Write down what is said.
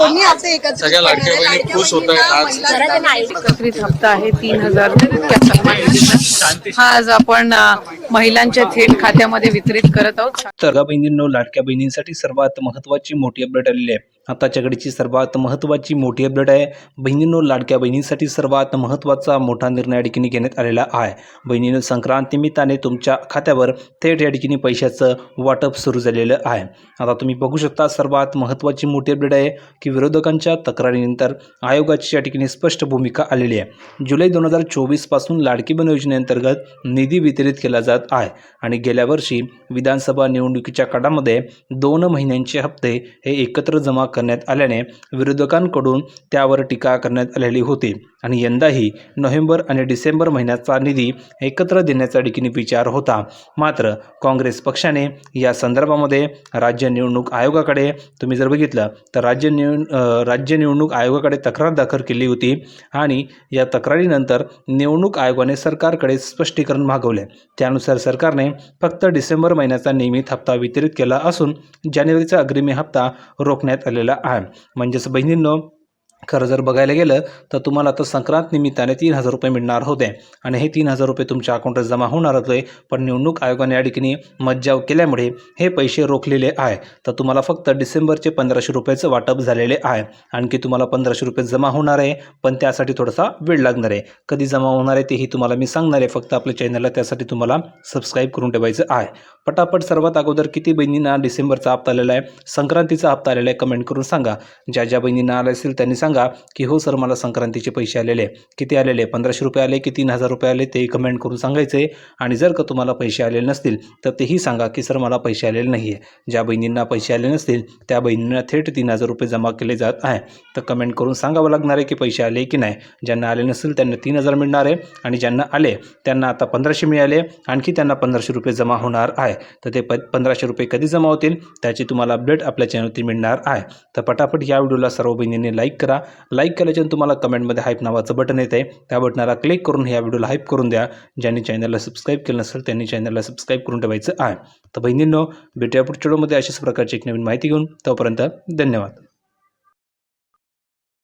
दोन्ही हप्ते एकत्र सगळ्या लाडक्या बहिणी खुश होत आहेत आज. एकत्रित हप्ता आहे 3000 या सन्मान निधीचा. हा आज आपण महिलांच्या थेट खात्यामध्ये वितरित करत आहोत. तर बहिणींनो, लाडक्या बहिणींसाठी सर्वात महत्त्वाची मोठी अपडेट आलेली आहे. आताच्या घडीची सर्वात महत्त्वाची मोठी अपडेट आहे. बहिणींनो, लाडक्या बहिणींसाठी सर्वात महत्त्वाचा मोठा निर्णय या ठिकाणी घेण्यात आलेला आहे. बहिणींनो, संक्रांत निमित्ताने तुमच्या खात्यावर थेट या ठिकाणी पैशाचं वाटप सुरू झालेलं आहे. आता तुम्ही बघू शकता, सर्वात महत्त्वाची मोठी अपडेट आहे की विरोधकांच्या तक्रारीनंतर आयोगाची या ठिकाणी स्पष्ट भूमिका आलेली आहे. जुलै 2024 पासून लाडकी बहीण योजनेअंतर्गत निधी वितरित केला जात आहे आणि गेल्या वर्षी विधानसभा निवडणुकीच्या काळामध्ये 2 महिन्यांचे हप्ते हे एकत्र जमा करण्यात आल्याने विरोधकांकडून त्यावर टीका करण्यात आलेली होती आणि यंदाही नोव्हेंबर आणि डिसेंबर महिन्याचा निधी एकत्र देण्याचा ठिकाणी विचार होता. मात्र काँग्रेस पक्षाने या संदर्भामध्ये राज्य निवडणूक आयोगाकडे, तुम्ही जर बघितलं तर राज्य निवडणूक आयोगाकडे तक्रार दाखल केली होती आणि या तक्रारीनंतर निवडणूक आयोगाने सरकारकडे स्पष्टीकरण मागवले. त्यानुसार सरकारने फक्त डिसेंबर महिन्याचा नियमित हप्ता वितरित केला असून जानेवारीचा अग्रिम हप्ता रोखण्यात आलेला आहे. म्हणजेच बहिणींनो, खरं जर बघायला गेलं तर तुम्हाला आता संक्रांत निमित्ताने 3000 रुपये मिळणार होते आणि हे 3000 रुपये तुमच्या अकाउंटवर जमा होणार होते. पण निवडणूक आयोगाने या ठिकाणी मज्जाव केल्यामुळे हे पैसे रोखलेले आहे. तर तुम्हाला फक्त डिसेंबरचे 1500 रुपयाचं वाटप झालेले आहे. आणखी तुम्हाला 1500 रुपये जमा होणार आहे, पण त्यासाठी थोडासा वेळ लागणार आहे. कधी जमा होणार आहे तेही तुम्हाला मी सांगणार आहे. फक्त आपल्या चॅनलला त्यासाठी तुम्हाला सबस्क्राईब करून ठेवायचं आहे. पटापट सर्वात अगोदर किती बहिणींना डिसेंबरचा हप्ता आलेला आहे, संक्रांतीचा हप्ता आलेला आहे, कमेंट करून सांगा. ज्या बहिणींना आला असेल त्यांनी सांगा की हो सर, मला संक्रांतीचे पैसे आलेले. किती आलेले? 1500 रुपये आले की 3000 रुपये आले, ते कमेंट करून सांगायचे. आणि जर का तुम्हाला पैसे आलेले नसतील तर तेही सांगा की सर, मला पैसे आलेले नाही आहे. ज्या बहिणींना पैसे आले नसतील त्या बहिणींना थेट 3000 रुपये जमा केले जात आहे. तर कमेंट करून सांगावं लागणार आहे की पैसे आले की नाही. ज्यांना आले नसतील त्यांना 3000 मिळणार आहे आणि ज्यांना आले त्यांना आता 1500 मिळाले, आणखी त्यांना 1500 रुपये जमा होणार आहे. तर ते 1500 रुपये कधी जमा होतील त्याची तुम्हाला अपडेट आपल्या चॅनलवरती मिळणार आहे. तर पटापट या व्हिडिओला सर्व बहिणींनी लाईक करा. लाईक केल्याच्यानंतर तुम्हाला कमेंटमध्ये हाईप नावाचं बटन येते, त्या बटनाला क्लिक करून या व्हिडिओला हाईप करून द्या. ज्यांनी चॅनलला सबस्क्राईब केलं नसेल त्यांनी चॅनलला सबस्क्राईब करून ठेवायचं आहे. तर बहिणींनो, भेटूया पुढच्या व्हिडिओमध्ये अशाच प्रकारची एक नवीन माहिती घेऊन. तोपर्यंत धन्यवाद.